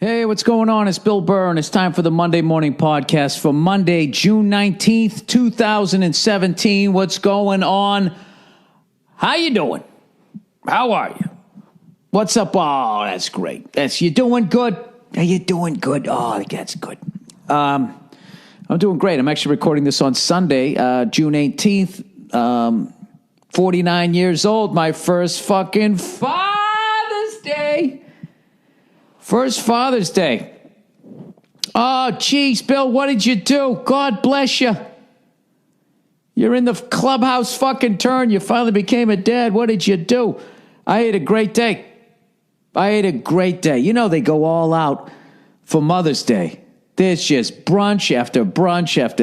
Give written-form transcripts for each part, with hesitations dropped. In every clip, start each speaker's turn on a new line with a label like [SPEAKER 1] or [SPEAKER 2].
[SPEAKER 1] Hey, what's going on? It's Bill Burr, and it's time for the Monday Morning Podcast for Monday, June 19th, 2017. What's going on? How you doing? How are you? What's up? Oh, that's great. You doing good? Are you doing good? Oh, that's good. I'm doing great. I'm actually recording this on Sunday, June 18th. 49 years old. My first fucking Father's Day. First Father's Day. Oh, geez, Bill, what did you do? God bless you. You're in the clubhouse fucking turn. You finally became a dad. What did you do? I had a great day. You know they go all out for Mother's Day. There's just brunch after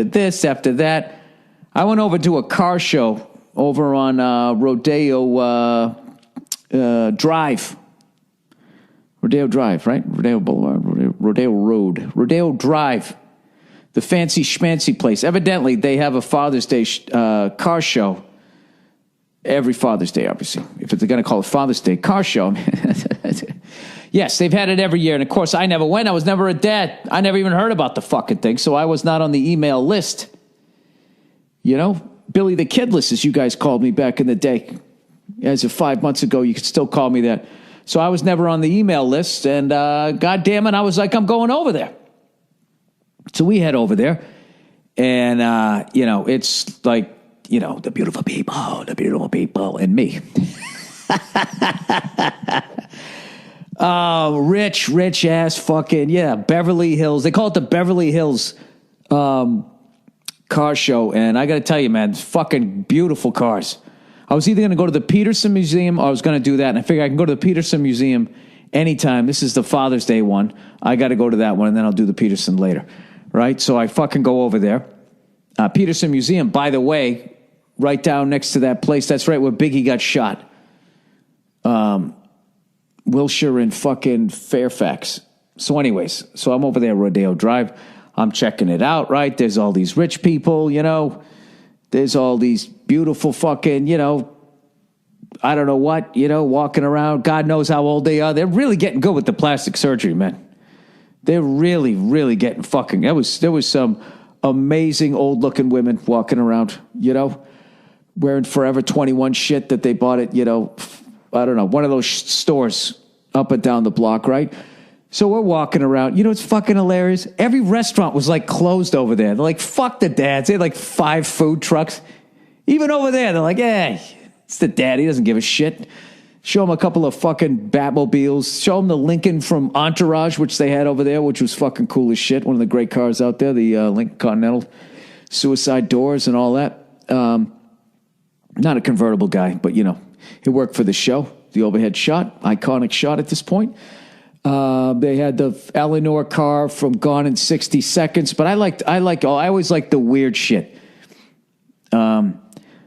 [SPEAKER 1] this, after that. I went over to a car show over on Rodeo Drive. Rodeo Drive, right? Rodeo Boulevard, Rodeo Road, Rodeo Drive, the fancy schmancy place. Evidently, they have a Father's Day car show every Father's Day, obviously. If they're going to call it Father's Day car show. Yes, they've had it every year. And, of course, I never went. I was never a dad. I never even heard about the fucking thing, so I was not on the email list. You know, Billy the Kidless, as you guys called me back in the day. As of 5 months ago, you could still call me that. So I was never on the email list, and God damn it, I was like, I'm going over there. So we head over there, and, it's like, the beautiful people, and me. Rich ass fucking, Beverly Hills. They call it the Beverly Hills car show, and I got to tell you, man, it's fucking beautiful cars. I was either going to go to the Peterson Museum or I was going to do that. And I figured I can go to the Peterson Museum anytime. This is the Father's Day one. I got to go to that one, and then I'll do the Peterson later. Right? So I fucking go over there. Peterson Museum, by the way, right down next to that place. That's right where Biggie got shot. Wilshire and fucking Fairfax. So anyways, so I'm over there, Rodeo Drive. I'm checking it out, right? There's all these rich people, There's all these beautiful fucking, I don't know what, walking around. God knows how old they are. They're really getting good with the plastic surgery, man. They're really, really getting fucking. There was some amazing old-looking women walking around, wearing Forever 21 shit that they bought at, I don't know, one of those stores up and down the block, right? So we're walking around. It's fucking hilarious. Every restaurant was like closed over there. They're like, fuck the dads. They had like 5 food trucks. Even over there, they're like, hey, it's the dad. He doesn't give a shit. Show him a couple of fucking Batmobiles. Show him the Lincoln from Entourage, which they had over there, which was fucking cool as shit. One of the great cars out there, the Lincoln Continental, suicide doors and all that. Not a convertible guy, but, he worked for the show. The overhead shot, iconic shot at this point. They had the Eleanor car from Gone in 60 Seconds, but I always liked the weird shit.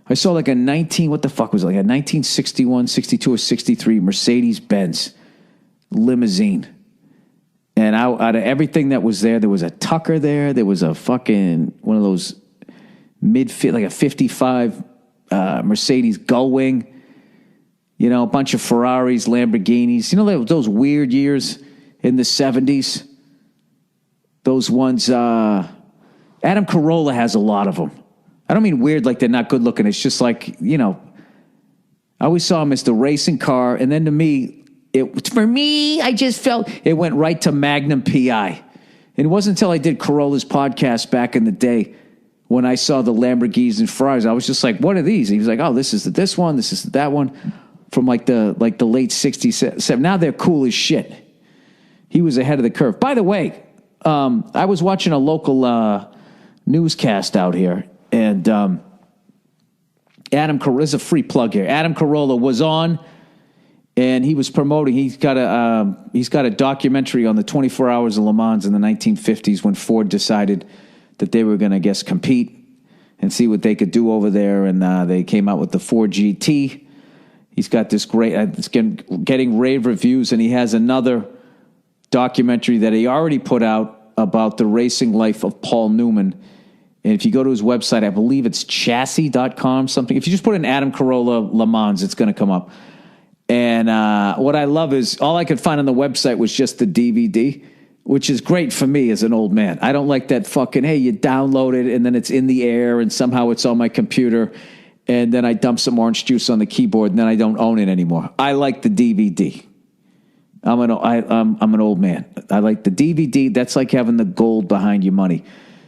[SPEAKER 1] I saw like a 1961, 62, or 63 Mercedes-Benz limousine. And out of everything that was there was a Tucker there. There was a fucking, one of those like a 55 Mercedes Gullwing. A bunch of Ferraris, Lamborghinis. Those weird years in the 70s. Those ones, Adam Carolla has a lot of them. I don't mean weird like they're not good looking. It's just like, I always saw them as the racing car. And then I just felt it went right to Magnum PI. And it wasn't until I did Carolla's podcast back in the day when I saw the Lamborghinis and Ferraris. I was just like, what are these? And he was like, oh, this is this one. This is that one. From like the late 60s. Now they're cool as shit. He was ahead of the curve. By the way, I was watching a local newscast out here, and Adam Carolla, there's a free plug here. Adam Carolla was on, and he was promoting. He's got a documentary on the 24 Hours of Le Mans in the 1950s when Ford decided that they were going to, compete and see what they could do over there, and they came out with the Ford GT. He's got this great, it's getting rave reviews, and he has another documentary that he already put out about the racing life of Paul Newman. And if you go to his website, I believe it's chassis.com, something. If you just put in Adam Carolla Le Mans, it's going to come up. And what I love is all I could find on the website was just the DVD. which is great for me as an old man. I don't like that fucking, hey, you download it and then it's in the air and somehow it's on my computer and then I dump some orange juice on the keyboard and then I don't own it anymore. I like the DVD. I'm an old man. I like the DVD. That's like having the gold behind your money.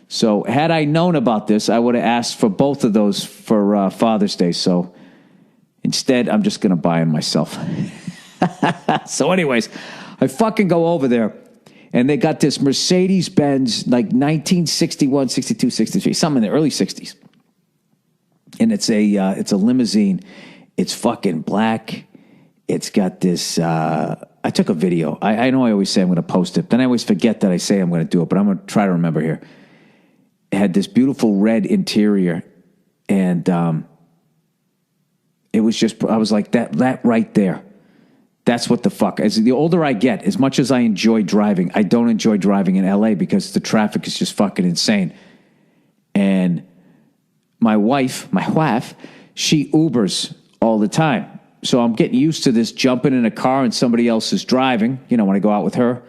[SPEAKER 1] So had I known about this, I would have asked for both of those for Father's Day. So instead, I'm just going to buy them myself. So anyways, I fucking go over there, and they got this Mercedes-Benz, like 1961, 62, 63, something in the early 60s. And it's a limousine. It's fucking black. It's got this... I took a video. I know I always say I'm going to post it. Then I always forget that I say I'm going to do it, but I'm going to try to remember here. It had this beautiful red interior, and it was just... I was like, that right there. That's what the fuck. As the older I get, as much as I enjoy driving, I don't enjoy driving in LA because the traffic is just fucking insane. And my wife, she Ubers all the time. So I'm getting used to this jumping in a car and somebody else is driving, when I go out with her.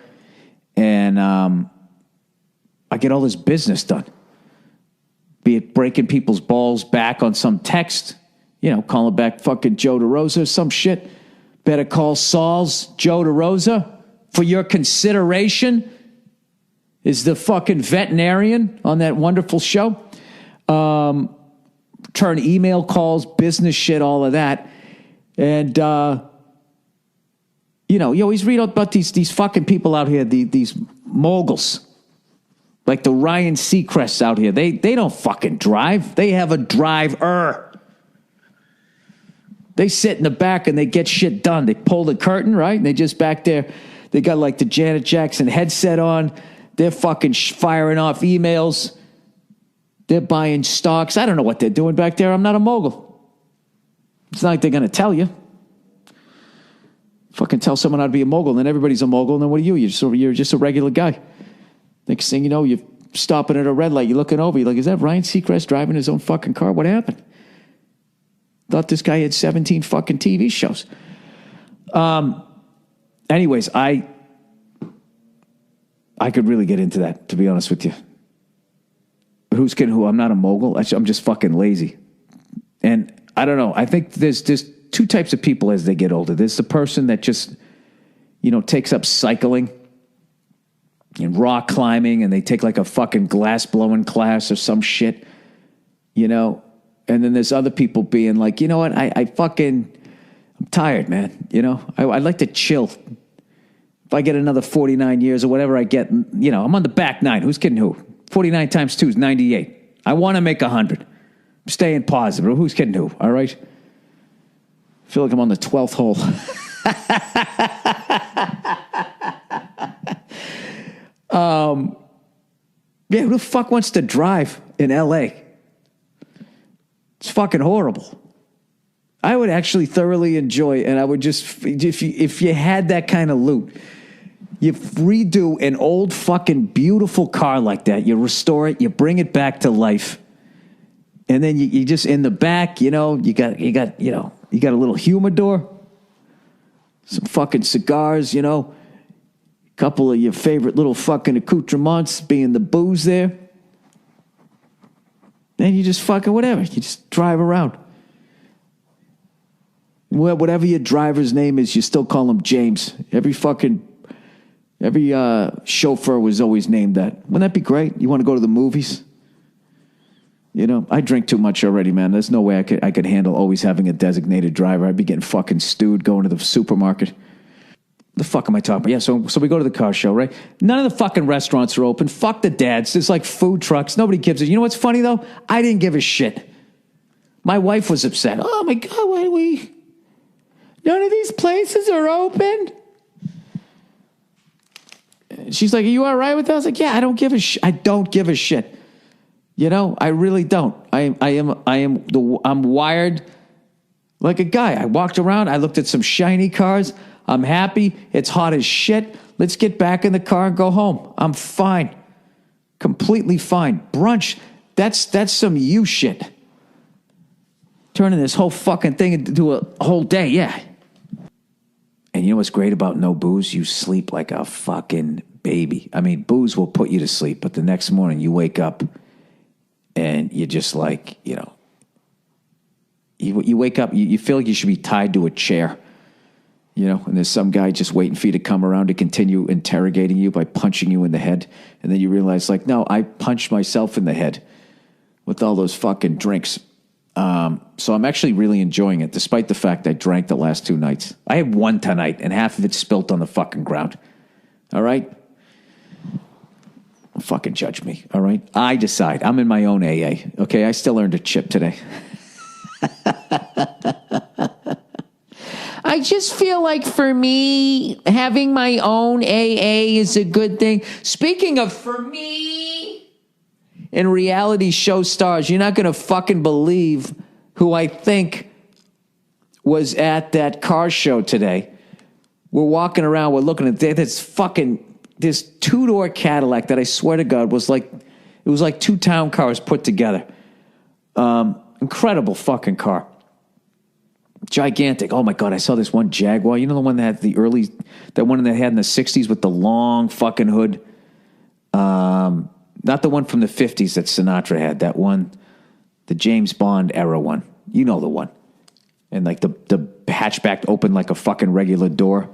[SPEAKER 1] And I get all this business done. Be it breaking people's balls back on some text, calling back fucking Joe DeRosa or some shit. Better call Saul's Joe DeRosa for your consideration. Is the fucking veterinarian on that wonderful show. Turn email calls, business shit, all of that. And, you always read about these fucking people out here, these moguls. Like the Ryan Seacrests out here. They don't fucking drive. They have a driver. They sit in the back and they get shit done. They pull the curtain, right? And they just back there. They got like the Janet Jackson headset on. They're fucking firing off emails. They're buying stocks. I don't know what they're doing back there. I'm not a mogul. It's not like they're going to tell you. Fucking tell someone how to be a mogul, and then everybody's a mogul, and then what are you? You're just a regular guy. Next thing you know, you're stopping at a red light. You're looking over. You're like, is that Ryan Seacrest driving his own fucking car? What happened? Thought this guy had 17 fucking TV shows. Anyways, I could really get into that, to be honest with you. Who's kidding who? I'm not a mogul. I'm just fucking lazy. And I don't know. I think there's two types of people as they get older. There's the person that just, takes up cycling and rock climbing, and they take like a fucking glass blowing class or some shit, And then there's other people being like, you know what? I'm tired, man. I'd like to chill. If I get another 49 years or whatever I get, I'm on the back nine. Who's kidding who? 49 times 2 is 98. I want to make 100. I'm staying positive. Who's kidding who? All right? I feel like I'm on the 12th hole. Yeah, who the fuck wants to drive in LA? It's fucking horrible. I would actually thoroughly enjoy, and I would just, if you had that kind of loot, you redo an old fucking beautiful car like that, you restore it, you bring it back to life, and then you just in the back, you got a little humidor, some fucking cigars, a couple of your favorite little fucking accoutrements, being the booze there. Then you just fucking whatever. You just drive around. Whatever your driver's name is, you still call him James. Every chauffeur was always named that. Wouldn't that be great? You want to go to the movies? I drink too much already, man. There's no way I could handle always having a designated driver. I'd be getting fucking stewed going to the supermarket. The fuck am I talking about? Yeah, so we go to the car show, right? None of the fucking restaurants are open. Fuck the dads. There's like food trucks. Nobody gives a... You know what's funny, though? I didn't give a shit. My wife was upset. Oh, my God, why do we... None of these places are open? She's like, are you all right with that? I was like, yeah, I don't give a shit. I don't give a shit. I really don't. I'm wired like a guy. I walked around. I looked at some shiny cars. I'm happy. It's hot as shit. Let's get back in the car and go home. I'm fine. Completely fine. Brunch, that's some you shit. Turning this whole fucking thing into a whole day, yeah. And you know what's great about no booze? You sleep like a fucking baby. I mean, booze will put you to sleep, but the next morning you wake up and you're just like, you know, you wake up, you feel like you should be tied to a chair, you know, and there's some guy just waiting for you to come around to continue interrogating you by punching you in the head. And then you realize, like, no, I punched myself in the head with all those fucking drinks. So I'm actually really enjoying it, despite the fact I drank the last 2 nights. I had one tonight, and half of it spilt on the fucking ground. All right? Don't fucking judge me, all right? I decide. I'm in my own AA, okay? I still earned a chip today. I just feel like for me, having my own AA is a good thing. Speaking of for me and reality show stars, you're not going to fucking believe who I think was at that car show today. We're walking around, we're looking at this 2-door Cadillac that I swear to God was like 2 town cars put together. Incredible fucking car. Gigantic. Oh my God, I saw this one Jaguar. You know the one that had that one that had in the 60s with the long fucking hood? Not the one from the 50s that Sinatra had. That one, the James Bond era one. You know the one. And like the hatchback opened like a fucking regular door.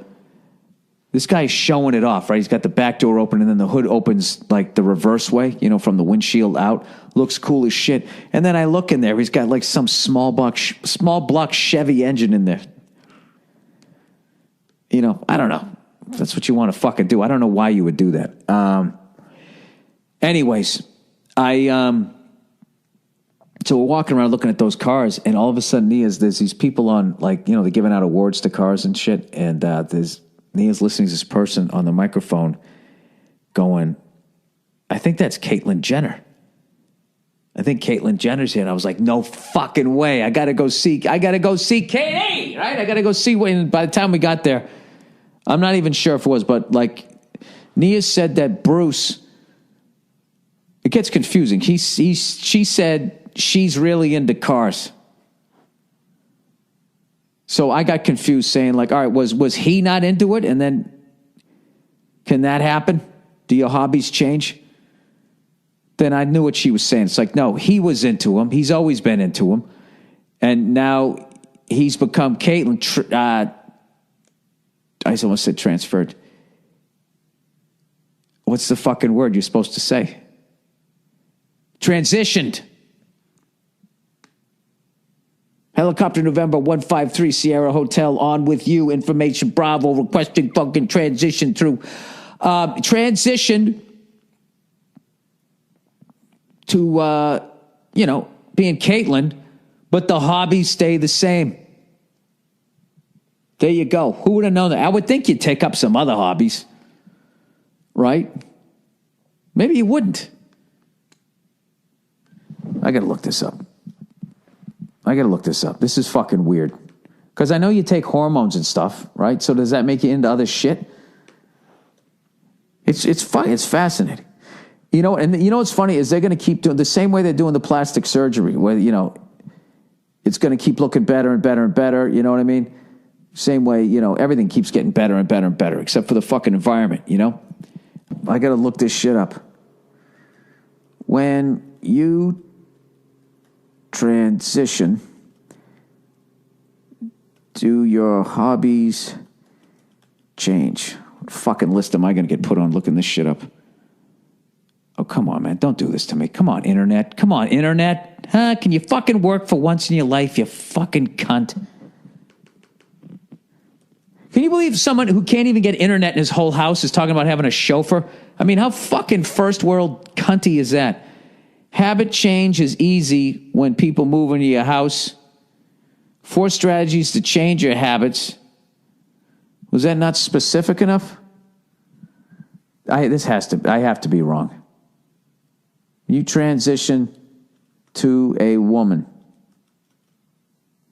[SPEAKER 1] This guy's showing it off, right? He's got the back door open and then the hood opens like the reverse way, you know, from the windshield out. Looks cool as shit. And then I look in there, he's got like some small block Chevy engine in there. You know, I don't know. If that's what you want to fucking do. I don't know why you would do that. Anyways, so we're walking around looking at those cars, and all of a sudden, there's these people on, like, you know, they're giving out awards to cars and shit, and Nia's listening to this person on the microphone going, I think that's Caitlyn Jenner. I think Caitlyn Jenner's here. And I was like, no fucking way. I got to go see Katie, right? I got to go see. And by the time we got there, I'm not even sure if it was, but like Nia said that Bruce, it gets confusing. She said she's really into cars. So I got confused saying like, all right, was he not into it? And then can that happen? Do your hobbies change? Then I knew what she was saying. It's like, no, he was into him. He's always been into him. And now he's become Caitlyn. I almost said transferred. What's the fucking word you're supposed to say? Transitioned. Helicopter November 153 Sierra Hotel on with you. Information Bravo requesting fucking transition through. Transition to, being Caitlyn, but the hobbies stay the same. There you go. Who would have known that? I would think you'd take up some other hobbies, right? Maybe you wouldn't. I got to look this up. This is fucking weird. Because I know you take hormones and stuff, right? So does that make you into other shit? It's funny. It's fascinating. You know, and you know what's funny is they're going to keep doing the same way they're doing the plastic surgery, where, you know, it's going to keep looking better and better and better. You know what I mean? Same way, you know, everything keeps getting better and better and better, except for the fucking environment, you know? I got to look this shit up. When you transition, do your hobbies change? What fucking list am I going to get put on looking this shit up? Oh, come on, man. Don't do this to me. Come on, internet. Huh? Can you fucking work for once in your life, you fucking cunt? Can you believe someone who can't even get internet in his whole house is talking about having a chauffeur? I mean, how fucking first world cunty is that? Habit change is easy when people move into your house. 4 strategies to change your habits. Was that not specific enough? I have to be wrong. You transition to a woman.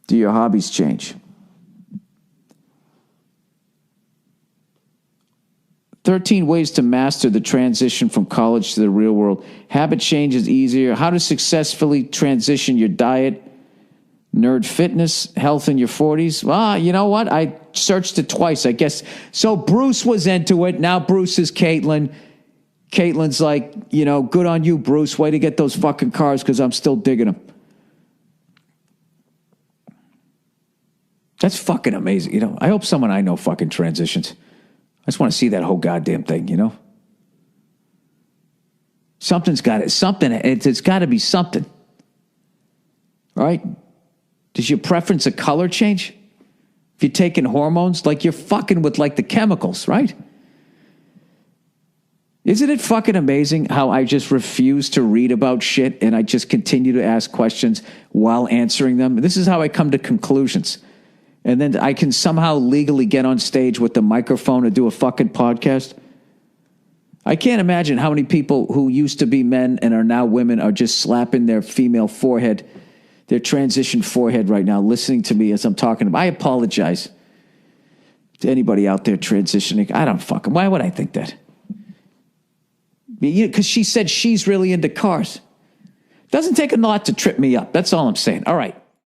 [SPEAKER 1] Do your hobbies change? 13 ways to master the transition from college to the real world. Habit change is easier. How to successfully transition your diet, Nerd fitness, health in your 40s. Well, you know what? I searched it twice, I guess. So Bruce was into it. Now Bruce is Caitlyn. Caitlyn's like, you know, good on you, Bruce. Way to get those fucking cars because I'm still digging them. That's fucking amazing. You know, I hope someone I know fucking transitions. I just want to see that whole goddamn thing, you know? Something's got it. Something. It's got to be something. All right? Does your preference a color change? If you're taking hormones, like you're fucking with like the chemicals, right? Isn't it fucking amazing how I just refuse to read about shit and I just continue to ask questions while answering them? This is how I come to conclusions. And then I can somehow legally get on stage with the microphone and do a fucking podcast. I can't imagine how many people who used to be men and are now women are just slapping their female forehead, their transition forehead right now, listening to me as I'm talking about. I apologize to anybody out there transitioning. I don't fucking, why would I think that? Because she said she's really into cars. Doesn't take a lot to trip me up. That's all I'm saying. All right.